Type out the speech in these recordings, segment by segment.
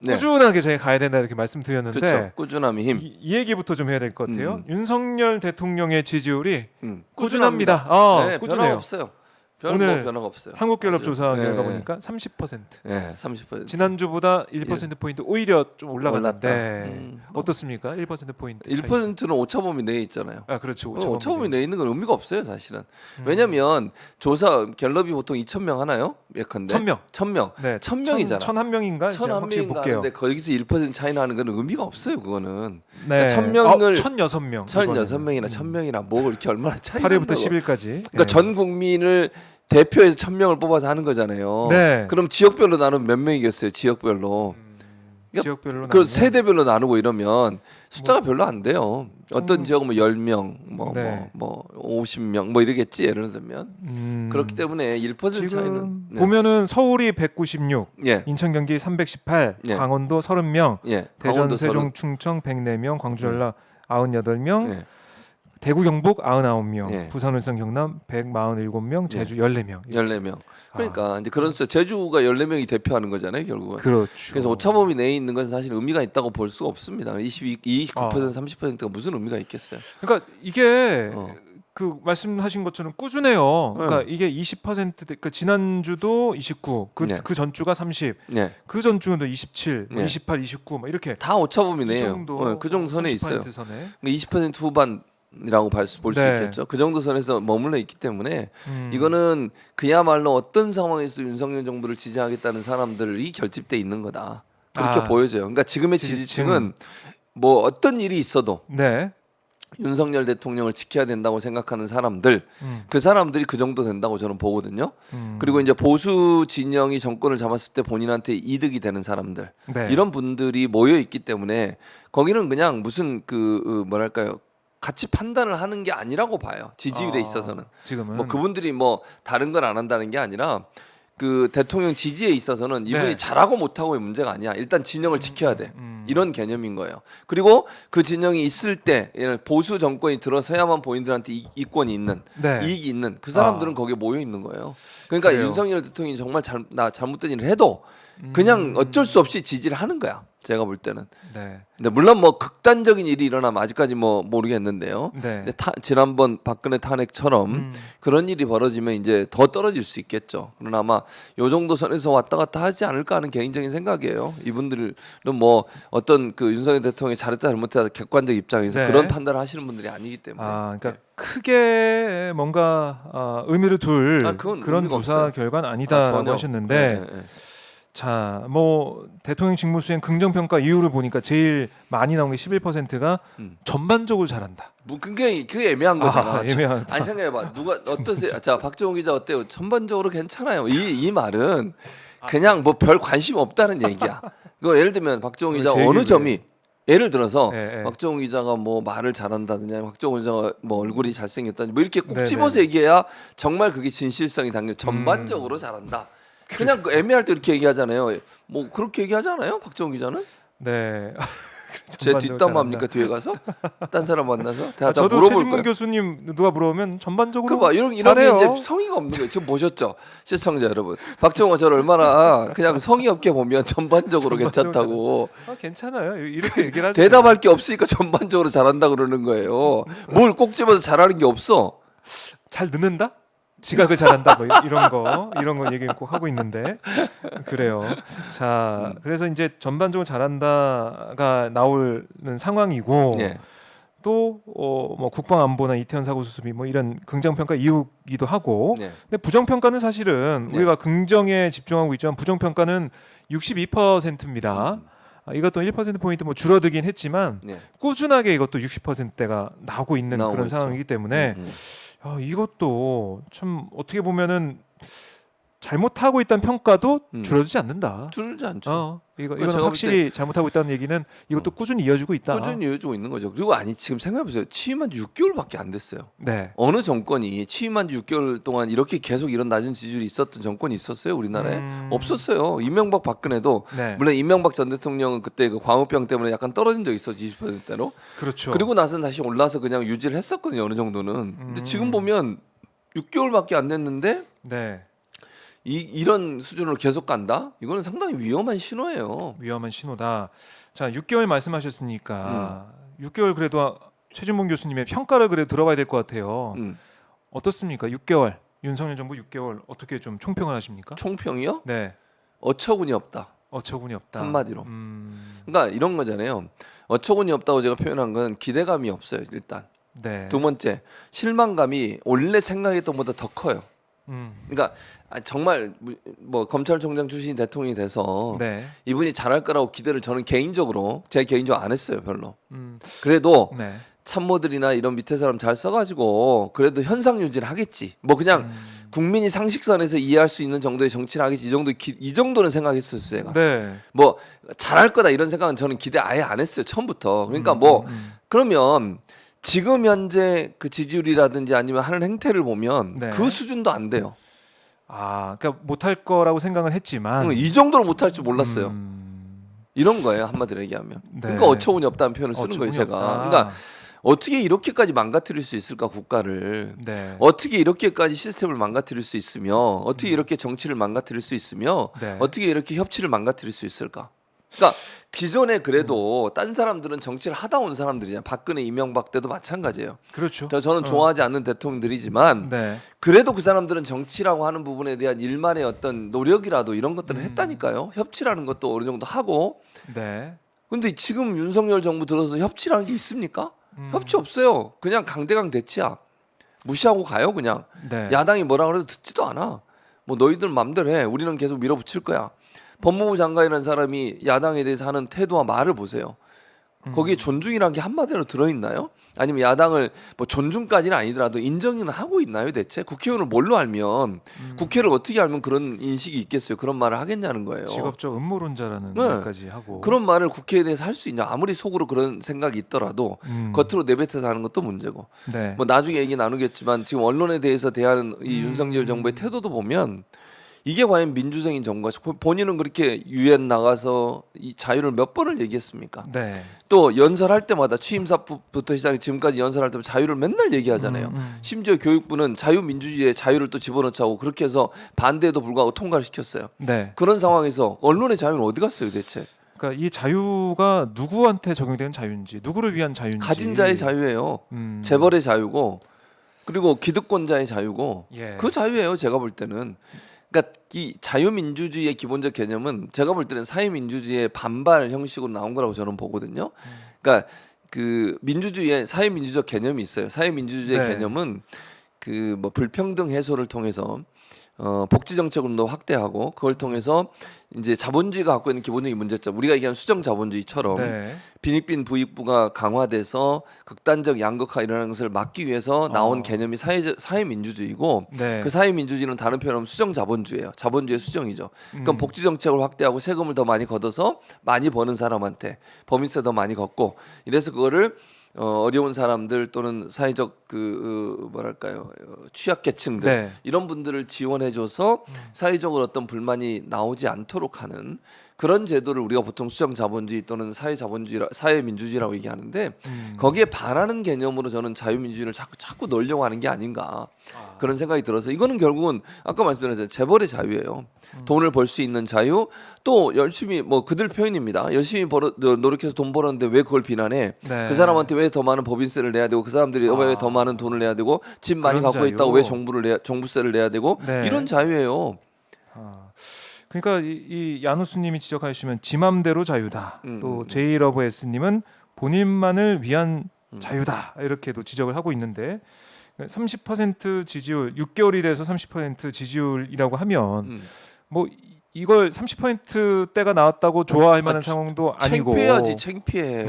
네. 꾸준하게 저희 가야 된다 이렇게 말씀드렸는데 그렇죠. 꾸준함이 힘. 이 얘기부터 좀 해야 될 것 같아요. 윤석열 대통령의 지지율이 꾸준합니다. 네, 변화 꾸준해요. 없어요. 오늘 변화가 없어요. 한국갤럽 아주. 조사 네. 결과 보니까 30%. 네, 30%. 지난주보다 1%포인트 오히려 좀 올라갔는데 올랐다. 어떻습니까? 1%포인트 차이. 1%는 오차범위 내에 있잖아요. 아 그렇죠. 오차범위 내에 있는 건 의미가 없어요, 사실은. 음. 왜냐면 조사 갤럽이 보통 2,000명 하나요? 예컨대 1,000명. 1,000명. 네, 1,000명이잖아. 1,001명인가? 1,001명인가 볼게요. 하는데 거기서 1% 차이 나는 건 의미가 없어요, 그거는. 네. 1,000명을 1,006명. 1,006명이나 1,000명이나 뭐 그렇게 얼마나 차이 8일부터 난다고. 10일까지. 그러니까 전 국민을 대표해서 1,000명을 뽑아서 하는 거잖아요. 네. 그럼 지역별로 나누면 몇 명이겠어요? 지역별로. 그러니까 지역별로 그 나누면 세대별로 나누고 이러면 숫자가 별로 안 돼요. 어떤 지역은 뭐 10명, 네. 뭐 50명 뭐 이러겠지 예를 들면. 그렇기 때문에 1% 지금 차이는 보면은 서울이 196, 예. 인천 경기 318, 예. 강원도 30명, 예. 대전 강원도 세종 충청 104명, 광주 전라 98명, 예. 대구 경북 99명, 예. 부산 울산 경남 147명, 제주 14명. 14명. 그러니까 이제 그런 숫자 제주가 14명이 대표하는 거잖아요, 결국은. 그렇죠. 그래서 오차범위 내에 있는 것은 사실 의미가 있다고 볼 수가 없습니다. 29%, 30%가 무슨 의미가 있겠어요? 그러니까 이게 어. 그 말씀하신 것처럼 꾸준해요. 그러니까 이게 20%, 그러니까 지난주도 29, 네. 그 전주가 30, 네. 그 전주도 27, 네. 28, 29, 막 이렇게 다 오차범위 이 내에요. 정도, 그 정도 선에 있어요. 30% 선에. 20% 후반이라고 볼 수 네. 있겠죠. 그 정도 선에서 머물러 있기 때문에 음. 이거는 그야말로 어떤 상황에서도 윤석열 정부를 지지하겠다는 사람들이 결집돼 있는 거다. 그렇게 보여져요. 그러니까 지금의 지지층은 뭐 어떤 일이 있어도 네. 윤석열 대통령을 지켜야 된다고 생각하는 사람들, 그 사람들이 그 정도 된다고 저는 보거든요. 그리고 이제 보수 진영이 정권을 잡았을 때 본인한테 이득이 되는 사람들, 네. 이런 분들이 모여 있기 때문에 거기는 그냥 무슨 뭐랄까요, 같이 판단을 하는 게 아니라고 봐요. 지지율에 있어서는. 지금은 뭐 그분들이 뭐 다른 걸 안 한다는 게 아니라 그 대통령 지지에 있어서는 이분이 네. 잘하고 못하고의 문제가 아니야. 일단 진영을 지켜야 돼. 이런 개념인 거예요. 그리고 그 진영이 있을 때 보수 정권이 들어서야만 본인들한테 이권이 있는, 네. 이익이 있는 그 사람들은 거기에 모여 있는 거예요. 그러니까 그래요. 윤석열 대통령이 정말 잘못된 일을 해도 그냥 어쩔 수 없이 지지를 하는 거야. 제가 볼 때는. 네. 근데 물론 뭐 극단적인 일이 일어나면 아직까지 뭐 모르겠는데요. 네. 근데 지난번 박근혜 탄핵처럼 그런 일이 벌어지면 이제 더 떨어질 수 있겠죠. 그러나 아마 요 정도 선에서 왔다 갔다 하지 않을까 하는 개인적인 생각이에요. 이분들은 뭐 어떤 그 윤석열 대통령이 잘했다 잘못했다 객관적 입장에서 네. 그런 판단을 하시는 분들이 아니기 때문에. 그러니까 크게 뭔가 의미를 둘 그건 그런 의미가 조사 없어요. 결과는 아니다라고 전혀. 하셨는데 네. 자, 뭐 대통령 직무수행 긍정평가 이유를 보니까 제일 많이 나온 게 11%가 전반적으로 잘한다. 뭐 그게 애매한 거잖아. 애매하다. 아니 생각해봐. 누가 어떠세요? 자, 박정우 기자 어때요? 전반적으로 괜찮아요. 이 말은 그냥 뭐 별 관심 없다는 얘기야. 이거 예를 들면 박정우 기자 제 어느 얘기를 점이 예를 들어서 네. 박정우 기자가 뭐 말을 잘한다느냐, 박정우 기자가 뭐 얼굴이 잘생겼다느냐, 뭐 이렇게 꼭 네, 집어서 얘기해야 정말 그게 진실성이 담겨. 전반적으로 잘한다. 그냥 그 애매할 때 이렇게 얘기하잖아요. 뭐 그렇게 얘기하잖아요. 박정우 기자는. 네. 제 뒷담화입니까 뒤에 가서 딴 사람 만나서 대화 저도 물어볼 최진문 거예요. 교수님 누가 물어보면 전반적으로 그봐 이런 게 잘해요. 이제 성의가 없는 거예요. 지금 보셨죠, 시청자 여러분. 박정호 저를 얼마나 그냥 성의 없게 보면 전반적으로 괜찮다고. 괜찮아요. 이렇게 얘기를 하죠. 대답할 게 없으니까 전반적으로 잘한다 그러는 거예요. 뭘 꼭 집어서 잘하는 게 없어. 잘 듣는다? 지각을 잘한다 뭐 이런 거 얘기 꼭 하고 있는데 그래요. 자, 그래서 이제 전반적으로 잘한다가 나오는 상황이고 예. 또 뭐 국방안보나 이태원 사고 수습이 뭐 이런 긍정평가 이유기도 하고 네. 근데 부정평가는 사실은 네. 우리가 긍정에 집중하고 있지만 부정평가는 62%입니다. 이것도 1%포인트 뭐 줄어들긴 했지만 네. 꾸준하게 이것도 60%대가 나오고 있는 나오고 그런 있죠. 상황이기 때문에 이것도 참 어떻게 보면은 잘못하고 있다는 평가도 줄어들지 않는다. 줄지 않죠. 이건 제가 확실히 잘못하고 있다는 얘기는 이것도 꾸준히 이어지고 있다. 꾸준히 이어지고 있는 거죠. 그리고 아니 지금 생각해보세요. 취임한 지 6개월밖에 안 됐어요. 네. 어느 정권이 취임한 지 6개월 동안 이렇게 계속 이런 낮은 지지율이 있었던 정권이 있었어요, 우리나라에? 없었어요. 이명박 박근혜도 네. 물론 이명박 전 대통령은 그때 그 광우병 때문에 약간 떨어진 적이 있었죠, 20%대로. 그렇죠. 그리고 나서는 다시 올라서 그냥 유지를 했었거든요, 어느 정도는. 근데 지금 보면 6개월밖에 안 됐는데 네. 이런 수준으로 계속 간다? 이거는 상당히 위험한 신호예요. 위험한 신호다. 자, 6개월 말씀하셨으니까 6개월 그래도 최진봉 교수님의 평가를 그래도 들어봐야 될 것 같아요. 어떻습니까? 6개월 윤석열 정부 6개월 어떻게 좀 총평을 하십니까? 총평이요? 네, 어처구니 없다. 어처구니 없다. 한마디로. 그러니까 이런 거잖아요. 어처구니 없다고 제가 표현한 건 기대감이 없어요. 일단. 네. 두 번째, 실망감이 원래 생각했던 것보다 더 커요. 그러니까 정말 뭐 검찰총장 출신이 대통령이 돼서 네. 이분이 잘할 거라고 기대를 저는 개인적으로 제 개인적으로 안 했어요. 별로. 그래도 네. 참모들이나 이런 밑에 사람 잘 써가지고 그래도 현상 유지는 하겠지. 뭐 그냥 국민이 상식선에서 이해할 수 있는 정도의 정치를 하겠지. 이 정도는 생각했어요, 제가. 네. 뭐 잘할 거다 이런 생각은 저는 기대 아예 안 했어요, 처음부터. 그러니까 그러면 지금 현재 그 지지율이라든지 아니면 하는 행태를 보면 네. 그 수준도 안 돼요. 아, 그러니까 못할 거라고 생각은 했지만 이 정도로 못할 줄 몰랐어요. 이런 거예요, 한마디로 얘기하면. 네. 그러니까 어처구니 없다는 표현을 쓰는 거예요, 어처구니 제가. 없다. 그러니까 어떻게 이렇게까지 망가뜨릴 수 있을까, 국가를. 네. 어떻게 이렇게까지 시스템을 망가뜨릴 수 있으며, 어떻게 이렇게 정치를 망가뜨릴 수 있으며, 네. 어떻게 이렇게 협치를 망가뜨릴 수 있을까. 그러니까 기존에 그래도 딴 사람들은 정치를 하다 온 사람들이잖아요. 박근혜, 이명박 때도 마찬가지예요. 그렇죠. 저는 좋아하지 않는 대통령들이지만 네. 그래도 그 사람들은 정치라고 하는 부분에 대한 일만의 어떤 노력이라도 이런 것들은 했다니까요. 협치라는 것도 어느 정도 하고. 네. 근데 지금 윤석열 정부 들어서 협치라는 게 있습니까? 협치 없어요. 그냥 강대강 대치야. 무시하고 가요 그냥. 네. 야당이 뭐라 그래도 듣지도 않아. 뭐 너희들 맘대로 해. 우리는 계속 밀어붙일 거야. 법무부 장관이라는 사람이 야당에 대해서 하는 태도와 말을 보세요. 거기에 존중이라는 게 한마디로 들어있나요? 아니면 야당을 뭐 존중까지는 아니더라도 인정은 하고 있나요 대체? 국회의원을 뭘로 알면 국회를 어떻게 알면 그런 인식이 있겠어요? 그런 말을 하겠냐는 거예요. 직업적 음모론자라는 네. 말까지 하고 그런 말을 국회에 대해서 할 수 있냐? 아무리 속으로 그런 생각이 있더라도 겉으로 내뱉어서 하는 것도 문제고. 네. 뭐 나중에 얘기 나누겠지만 지금 언론에 대해서 대하는 이 윤석열 정부의 태도도 보면 이게 과연 민주적인 정부가 본인은 그렇게 유엔 나가서 이 자유를 몇 번을 얘기했습니까? 네. 또 연설할 때마다 취임사부터 시작해 지금까지 연설할 때마다 자유를 맨날 얘기하잖아요. 심지어 교육부는 자유민주주의에 자유를 또 집어넣자고 그렇게 해서 반대에도 불구하고 통과를 시켰어요. 네. 그런 상황에서 언론의 자유는 어디 갔어요 대체? 그러니까 이 자유가 누구한테 적용되는 자유인지, 누구를 위한 자유인지. 가진 자의 자유예요. 재벌의 자유고 그리고 기득권자의 자유고 예. 그 자유예요. 제가 볼 때는. 그러니까 이 자유민주주의의 기본적 개념은 제가 볼 때는 사회민주주의의 반발 형식으로 나온 거라고 저는 보거든요. 그러니까 그 민주주의의 사회민주적 개념이 있어요. 사회민주주의의 네. 개념은 그 뭐 불평등 해소를 통해서 복지 정책으로 확대하고 그걸 통해서 이제 자본주의가 갖고 있는 기본적인 문제점, 우리가 얘기하는 수정 자본주의처럼 네. 빈익빈 부익부가 강화돼서 극단적 양극화 일어나는 것을 막기 위해서 나온 개념이 사회민주주의고 네. 그 사회민주주의는 다른 표현으로 수정 자본주의예요. 자본주의 수정이죠. 그럼 복지 정책을 확대하고 세금을 더 많이 걷어서 많이 버는 사람한테 법인세 더 많이 걷고 이래서 그거를 어려운 사람들 또는 사회적 뭐랄까요 취약계층들 네. 이런 분들을 지원해줘서 사회적으로 어떤 불만이 나오지 않도록 하는 그런 제도를 우리가 보통 수정 자본주의 또는 사회민주주의라고 얘기하는데 거기에 반하는 개념으로 저는 자유민주주의를 자꾸 넣으려고 하는 게 아닌가 그런 생각이 들어서 이거는 결국은 아까 말씀드렸잖아요. 재벌의 자유예요. 돈을 벌 수 있는 자유 또 열심히 뭐 그들 표현입니다. 열심히 노력해서 돈 벌었는데 왜 그걸 비난해? 네. 그 사람한테 왜 더 많은 법인세를 내야 되고 그 사람들이 왜 더 많은 돈을 내야 되고 집 많이 그런 갖고 자유. 있다고 왜 정부세를 내야 되고 네. 이런 자유예요. 그러니까 이 야누스님이 지적하시면 지맘대로 자유다. 또 제이러브 S님은 본인만을 위한 자유다. 이렇게도 지적을 하고 있는데 30% 지지율 6개월이 돼서 30% 지지율이라고 하면 뭐 이걸 30%대가 나왔다고 좋아할 만한 상황도 아니고 창피해야지 창피해.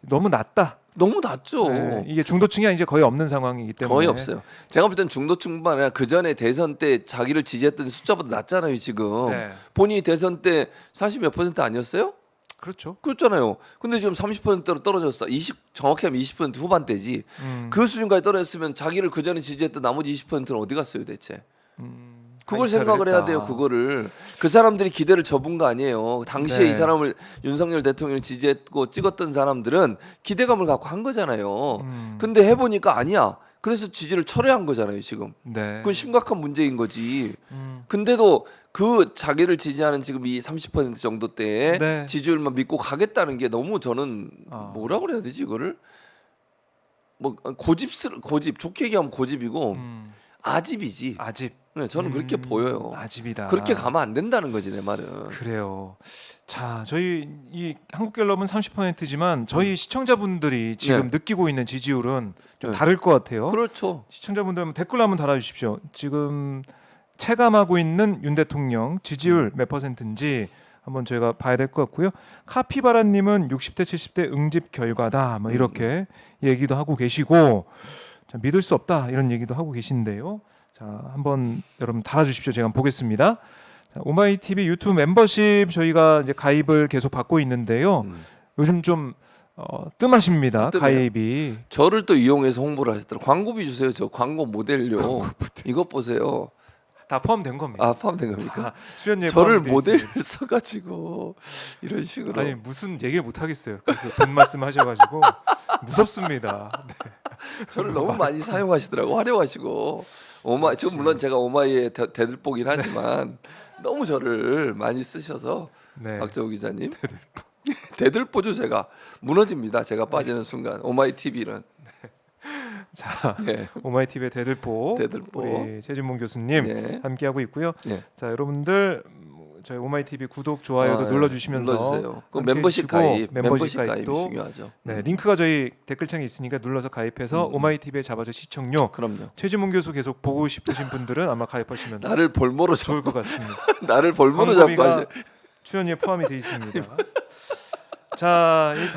너무 낮다. 너무 낮죠. 네, 이게 중도층이 이제 거의 없는 상황이기 때문에 거의 없어요. 제가 볼 땐 중도층뿐만 아니라 그 전에 대선 때 자기를 지지했던 숫자보다 낮잖아요 지금. 네. 본인이 대선 때 40 몇 % 아니었어요? 그렇죠. 그렇잖아요. 근데 지금 30%로 떨어졌어. 정확히 하면 20% 후반대지. 그 수준까지 떨어졌으면 자기를 그 전에 지지했던 나머지 20%는 어디 갔어요 대체? 그걸 생각을 해야 돼요. 그거를 그 사람들이 기대를 접은 거 아니에요. 당시에 네. 이 사람을 윤석열 대통령을 지지했고 찍었던 사람들은 기대감을 갖고 한 거잖아요. 근데 해보니까 아니야. 그래서 지지를 철회한 거잖아요 지금. 네. 그건 심각한 문제인 거지. 음. 근데도 그 자기를 지지하는 지금 이 30% 정도대의 네. 지지율만 믿고 가겠다는 게 너무 저는 아. 뭐라 그래야 되지 이거를 뭐 고집 좋게 얘기하면 고집이고 아집이지. 아집. 네, 저는 그렇게 보여요. 아집이다. 그렇게 가면 안 된다는 거지 내 말은. 그래요. 자, 저희 이 한국갤럽은 30%지만 저희 시청자분들이 지금 네. 느끼고 있는 지지율은 좀 네. 다를 것 같아요. 그렇죠. 시청자분들 한번 댓글 한번 달아주십시오. 지금 체감하고 있는 윤 대통령 지지율 몇 %인지 한번 저희가 봐야 될 것 같고요. 카피바라님은 60대 70대 응집 결과다. 뭐 이렇게 얘기도 하고 계시고 자, 믿을 수 없다 이런 얘기도 하고 계신데요. 자, 한번 여러분 달아주십시오. 제가 한번 보겠습니다. 자, 오마이TV 유튜브 멤버십 저희가 이제 가입을 계속 받고 있는데요. 요즘 좀 뜸하십니다. 뜸해요. 가입이. 저를 또 이용해서 홍보를 하셨더라고요. 광고비 주세요. 저 광고 모델료. 이것 보세요. 다 포함된 겁니다. 아 포함된 겁니까? 다 출연료에 저를 포함돼 모델을 있습니다. 써가지고 이런 식으로. 아니 무슨 얘기 못 하겠어요. 그래서 돈 말씀하셔가지고 무섭습니다. 네. 저를 너무 많이 사용하시더라고 활용하시고 지금 물론 제가 오마이의 대들보긴 하지만 너무 저를 많이 쓰셔서 네. 박정우 기자님 대들보죠. 제가 무너집니다. 제가 빠지는 순간 오마이 TV는 자 네. 오마이TV의 대들보 우리 최진봉 교수님 네. 함께하고 있고요. 네. 자 여러분들 저희 오마이TV 구독 좋아요도 네. 눌러주시면서 눌러주세요. 그 함께 멤버십 해주시고 가입 멤버십 가입이 가입도 중요하죠. 네 링크가 저희 댓글창에 있으니까 눌러서 가입해서 오마이TV에 잡아서 시청료 그럼요. 최진봉 교수 계속 보고 싶으신 분들은 아마 가입하시면 나를 볼모로 좋을 잡고 것 같습니다. 나를 볼모로 잡고 광고비가 하시. 출연료에 포함이 되어 있습니다. 자, 이